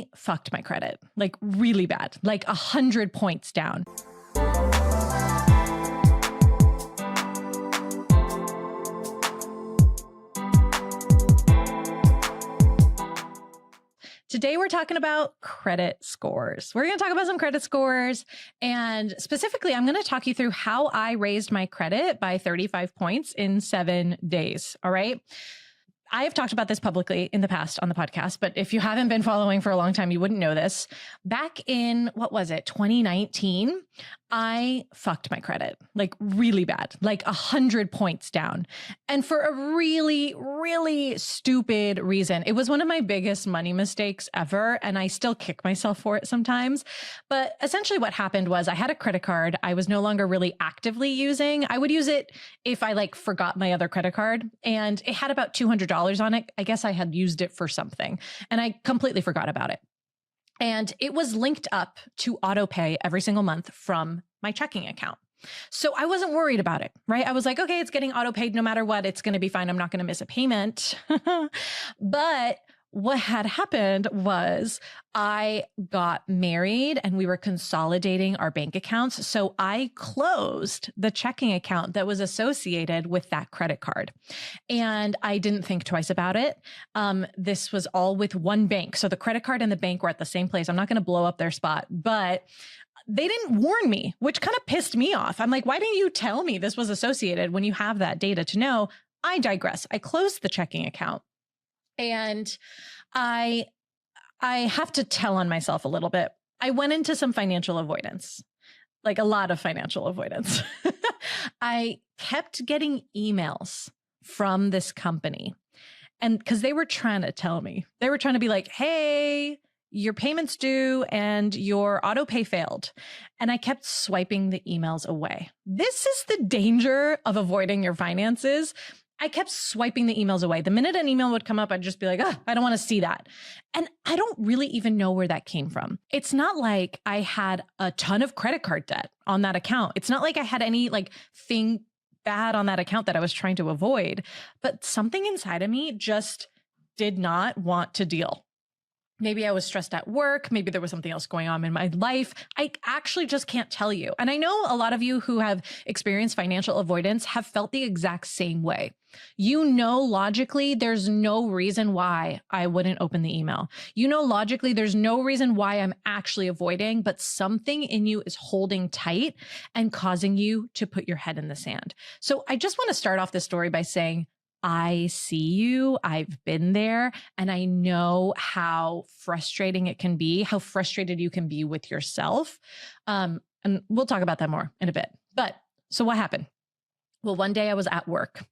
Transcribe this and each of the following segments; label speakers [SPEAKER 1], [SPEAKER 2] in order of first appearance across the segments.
[SPEAKER 1] I fucked my credit, like really bad, like 100 points down. Today, we're talking about credit scores. We're going to talk about some credit scores. And specifically, I'm going to talk you through how I raised my credit by 35 points in 7 days. All right. I have talked about this publicly in the past on the podcast, but if you haven't been following for a long time, you wouldn't know this. Back in, 2019, I fucked my credit, like really bad, like 100 points down. And for a really, really stupid reason. It was one of my biggest money mistakes ever, and I still kick myself for it sometimes. But essentially what happened was I had a credit card I was no longer really actively using. I would use it if I forgot my other credit card, and it had about $200 on it. I guess I had used it for something, and I completely forgot about it. And it was linked up to auto pay every single month from my checking account. So I wasn't worried about it, right? I was like, okay, it's getting auto paid no matter what. It's going to be fine. I'm not going to miss a payment. But what had happened was I got married and we were consolidating our bank accounts. So I closed the checking account that was associated with that credit card. And I didn't think twice about it. This was all with one bank. So the credit card and the bank were at the same place. I'm not going to blow up their spot, but they didn't warn me, which kind of pissed me off. I'm like, why didn't you tell me this was associated when you have that data to know? I digress. I closed the checking account. And I have to tell on myself a little bit. I went into some financial avoidance, like a lot of financial avoidance. I kept getting emails from this company, and because they were trying to tell me, they were trying to be like, hey, your payment's due and your auto pay failed. And I kept swiping the emails away. This is the danger of avoiding your finances. I kept swiping the emails away. The minute an email would come up, I'd just be like, oh, I don't want to see that. And I don't really even know where that came from. It's not like I had a ton of credit card debt on that account. It's not like I had any thing bad on that account that I was trying to avoid, but something inside of me just did not want to deal. Maybe I was stressed at work. Maybe there was something else going on in my life. I actually just can't tell you. And I know a lot of you who have experienced financial avoidance have felt the exact same way. You know, logically, there's no reason why I wouldn't open the email. You know, logically, there's no reason why I'm actually avoiding, but something in you is holding tight and causing you to put your head in the sand. So I just want to start off this story by saying, I see you, I've been there, and I know how frustrating it can be, how frustrated you can be with yourself. And we'll talk about that more in a bit. But so what happened? Well, one day I was at work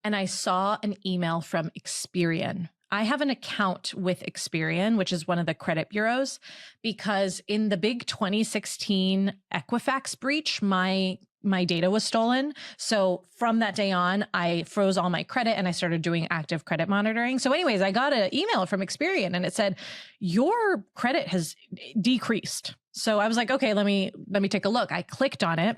[SPEAKER 1] and I saw an email from Experian. I have an account with Experian, which is one of the credit bureaus, because in the big 2016 Equifax breach, my data was stolen. So from that day on, I froze all my credit and I started doing active credit monitoring. So anyways, I got an email from Experian and it said, your credit has decreased. So I was like, okay, let me take a look. I clicked on it.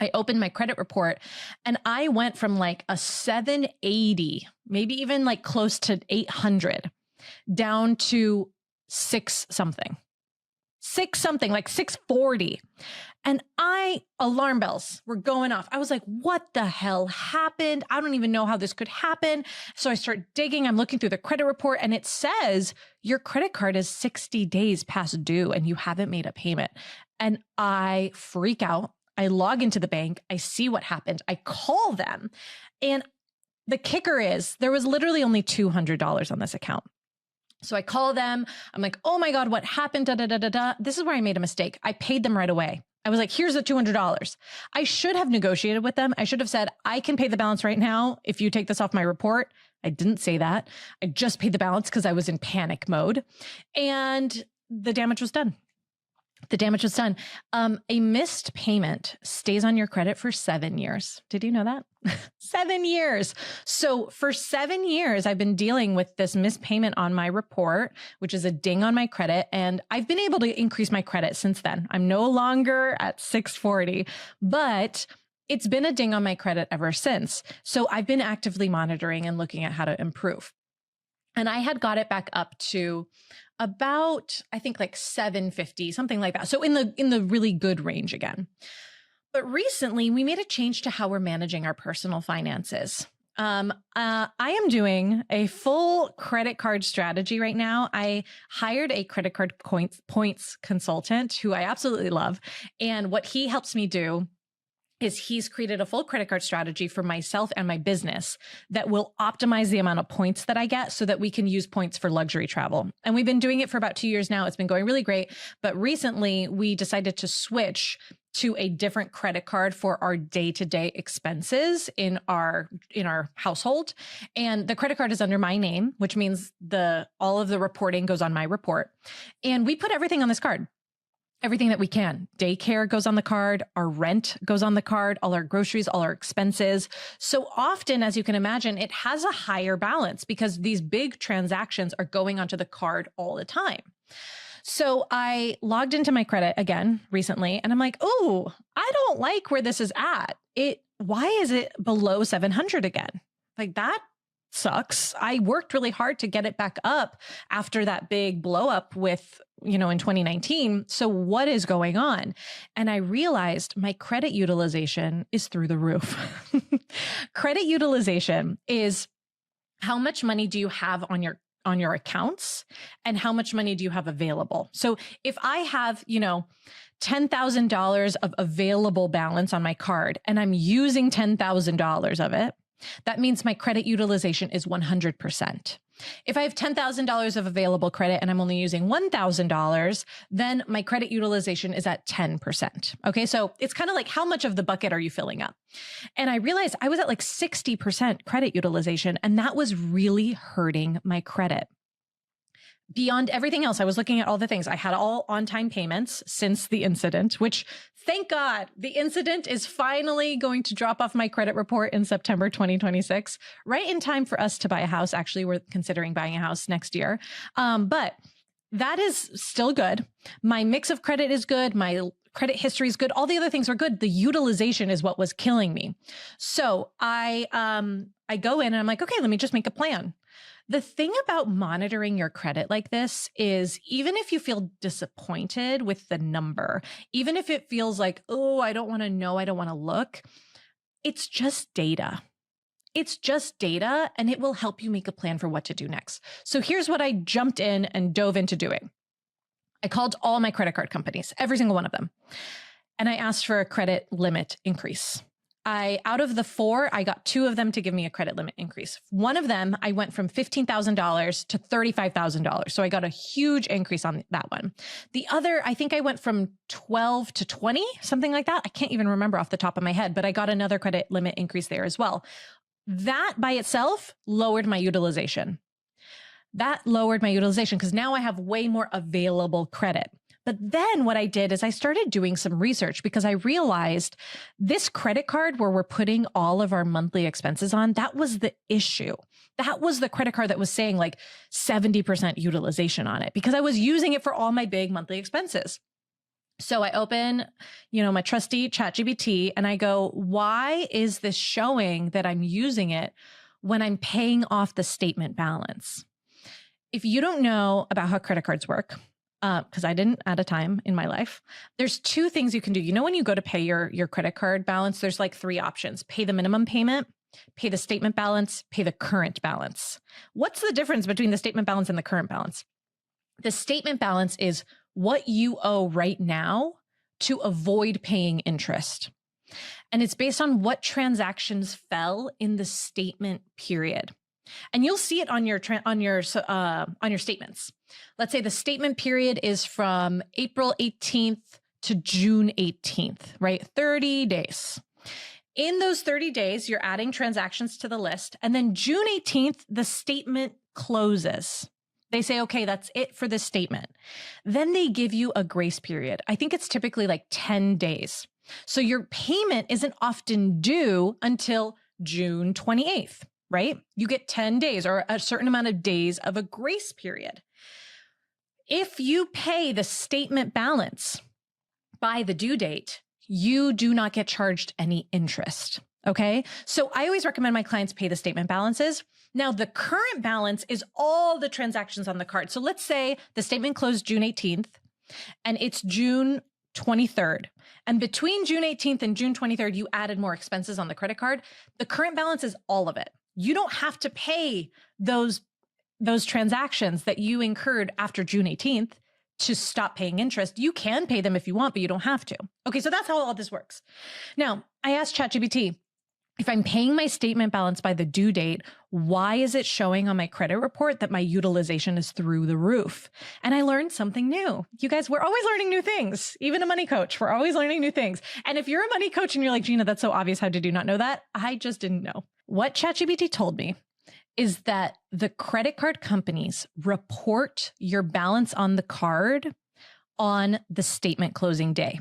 [SPEAKER 1] I opened my credit report and I went from a 780, maybe even close to 800 down to six something, like 640. And alarm bells were going off. I was like, what the hell happened? I don't even know how this could happen. So I start digging. I'm looking through the credit report and it says your credit card is 60 days past due and you haven't made a payment. And I freak out. I log into the bank. I see what happened. I call them. And the kicker is there was literally only $200 on this account. So I call them. I'm like, oh my God, what happened? Da, da, da, da, da. This is where I made a mistake. I paid them right away. I was like, here's the $200. I should have negotiated with them. I should have said, I can pay the balance right now if you take this off my report. I didn't say that. I just paid the balance because I was in panic mode. And the damage was done. A missed payment stays on your credit for 7 years. Did you know that? 7 years. So for 7 years, I've been dealing with this missed payment on my report, which is a ding on my credit. And I've been able to increase my credit since then. I'm no longer at 640, but it's been a ding on my credit ever since. So I've been actively monitoring and looking at how to improve. And I had got it back up to about, I think like 750, something like that. So in the really good range again. But recently we made a change to how we're managing our personal finances. I am doing a full credit card strategy right now. I hired a credit card points consultant who I absolutely love. And what he helps me do is he's created a full credit card strategy for myself and my business that will optimize the amount of points that I get so that we can use points for luxury travel. And we've been doing it for about 2 years now. It's been going really great. But recently we decided to switch to a different credit card for our day-to-day expenses in our household. And the credit card is under my name, which means all of the reporting goes on my report. And we put everything on this card. Everything that we can. Daycare goes on the card, our rent goes on the card, all our groceries, all our expenses. So often, as you can imagine, it has a higher balance because these big transactions are going onto the card all the time. So I logged into my credit again recently and I'm like, oh, I don't like where this is at. Why is it below 700 again? Like that sucks. I worked really hard to get it back up after that big blow up with, in 2019. So what is going on? And I realized my credit utilization is through the roof. Credit utilization is how much money do you have on your accounts and how much money do you have available? So if I have, $10,000 of available balance on my card and I'm using $10,000 of it, that means my credit utilization is 100%. If I have $10,000 of available credit and I'm only using $1,000, then my credit utilization is at 10%. Okay. So it's kind of like how much of the bucket are you filling up? And I realized I was at like 60% credit utilization, and that was really hurting my credit. Beyond everything else, I was looking at all the things. I had all on-time payments since the incident, which thank God the incident is finally going to drop off my credit report in September 2026, right in time for us to buy a house. Actually, we're considering buying a house next year. But that is still good. My mix of credit is good. My credit history is good. All the other things are good. The utilization is what was killing me. So I go in and I'm like, okay, let me just make a plan. The thing about monitoring your credit like this is even if you feel disappointed with the number, even if it feels like, oh, I don't want to know, I don't want to look, it's just data. It's just data, and it will help you make a plan for what to do next. So here's what I jumped in and dove into doing. I called all my credit card companies, every single one of them, and I asked for a credit limit increase. Out of the 4, I got 2 of them to give me a credit limit increase. One of them, I went from $15,000 to $35,000. So I got a huge increase on that one. The other, I think I went from 12 to 20, something like that. I can't even remember off the top of my head, but I got another credit limit increase there as well. That by itself lowered my utilization. That lowered my utilization because now I have way more available credit. But then what I did is I started doing some research because I realized this credit card where we're putting all of our monthly expenses on, that was the issue. That was the credit card that was saying like 70% utilization on it because I was using it for all my big monthly expenses. So I open, my trusty ChatGPT and I go, why is this showing that I'm using it when I'm paying off the statement balance? If you don't know about how credit cards work, because I didn't at a time in my life, there's 2 things you can do. When you go to pay your credit card balance, there's like 3 options. Pay the minimum payment, pay the statement balance, pay the current balance. What's the difference between the statement balance and the current balance? The statement balance is what you owe right now to avoid paying interest. And it's based on what transactions fell in the statement period. And you'll see it on your statements. Let's say the statement period is from April 18th to June 18th, right? 30 days. In those 30 days, you're adding transactions to the list. And then June 18th, the statement closes. They say, okay, that's it for this statement. Then they give you a grace period. I think it's typically like 10 days. So your payment isn't often due until June 28th. Right? You get 10 days or a certain amount of days of a grace period. If you pay the statement balance by the due date, you do not get charged any interest. Okay. So I always recommend my clients pay the statement balances. Now, the current balance is all the transactions on the card. So let's say the statement closed June 18th and it's June 23rd. And between June 18th and June 23rd, you added more expenses on the credit card. The current balance is all of it. You don't have to pay those transactions that you incurred after June 18th to stop paying interest. You can pay them if you want, but you don't have to. Okay, so that's how all this works. Now, I asked ChatGPT, if I'm paying my statement balance by the due date, why is it showing on my credit report that my utilization is through the roof? And I learned something new. You guys, we're always learning new things. Even a money coach, we're always learning new things. And if you're a money coach and you're like, Gina, that's so obvious. How did you not know that? I just didn't know. What ChatGPT told me is that the credit card companies report your balance on the card on the statement closing day.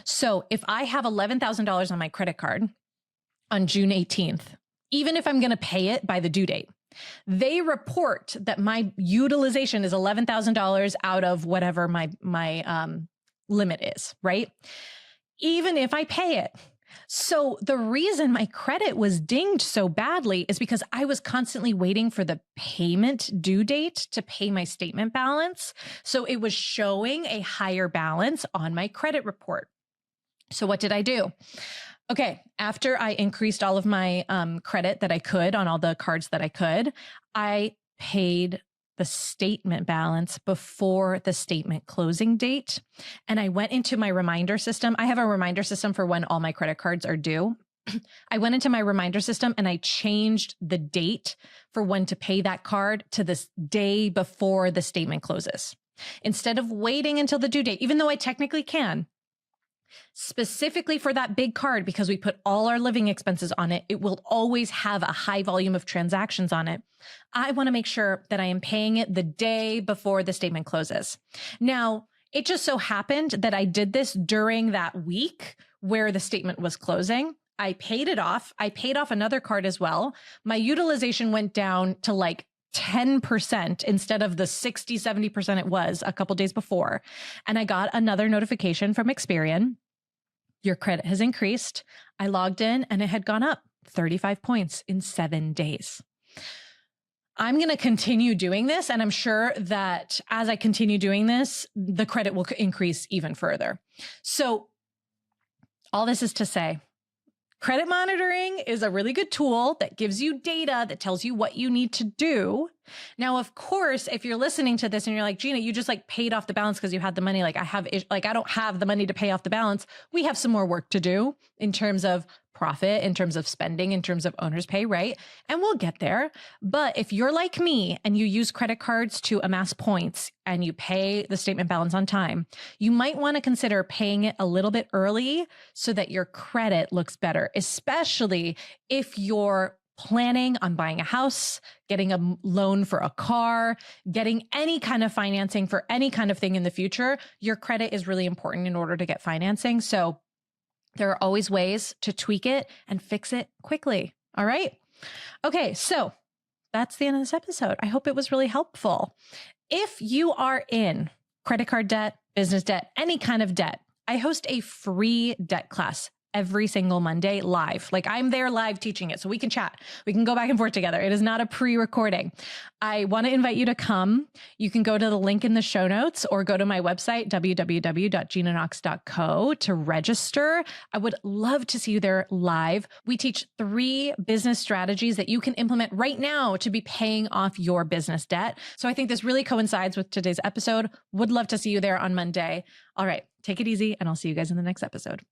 [SPEAKER 1] So if I have $11,000 on my credit card on June 18th, even if I'm going to pay it by the due date, they report that my utilization is $11,000 out of whatever my limit is, right? Even if I pay it. So the reason my credit was dinged so badly is because I was constantly waiting for the payment due date to pay my statement balance. So it was showing a higher balance on my credit report. So what did I do? Okay, after I increased all of my credit that I could on all the cards that I could, I paid the statement balance before the statement closing date. And I went into my reminder system. I have a reminder system for when all my credit cards are due. I went into my reminder system and I changed the date for when to pay that card to this day before the statement closes. Instead of waiting until the due date, even though I technically can, specifically for that big card, because we put all our living expenses on it, it will always have a high volume of transactions on it. I want to make sure that I am paying it the day before the statement closes. Now, it just so happened that I did this during that week where the statement was closing. I paid it off. I paid off another card as well. My utilization went down to like 10% instead of the 60, 70% it was a couple days before. And I got another notification from Experian. Your credit has increased. I logged in and it had gone up 35 points in 7 days. I'm going to continue doing this. And I'm sure that as I continue doing this, the credit will increase even further. So all this is to say, credit monitoring is a really good tool that gives you data that tells you what you need to do. Now, of course, if you're listening to this and you're like, Gina, you just like paid off the balance because you had the money. I don't have the money to pay off the balance. We have some more work to do in terms of profit, in terms of spending, in terms of owner's pay, right? And we'll get there. But if you're like me and you use credit cards to amass points and you pay the statement balance on time, you might want to consider paying it a little bit early so that your credit looks better, especially if you're planning on buying a house, getting a loan for a car, getting any kind of financing for any kind of thing in the future. Your credit is really important in order to get financing. So there are always ways to tweak it and fix it quickly. All right. Okay. So that's the end of this episode. I hope it was really helpful. If you are in credit card debt, business debt, any kind of debt, I host a free debt class every single Monday live. Like I'm there live teaching it. So we can chat. We can go back and forth together. It is not a pre-recording. I want to invite you to come. You can go to the link in the show notes or go to my website, www.ginanox.co to register. I would love to see you there live. We teach 3 business strategies that you can implement right now to be paying off your business debt. So I think this really coincides with today's episode. Would love to see you there on Monday. All right. Take it easy and I'll see you guys in the next episode.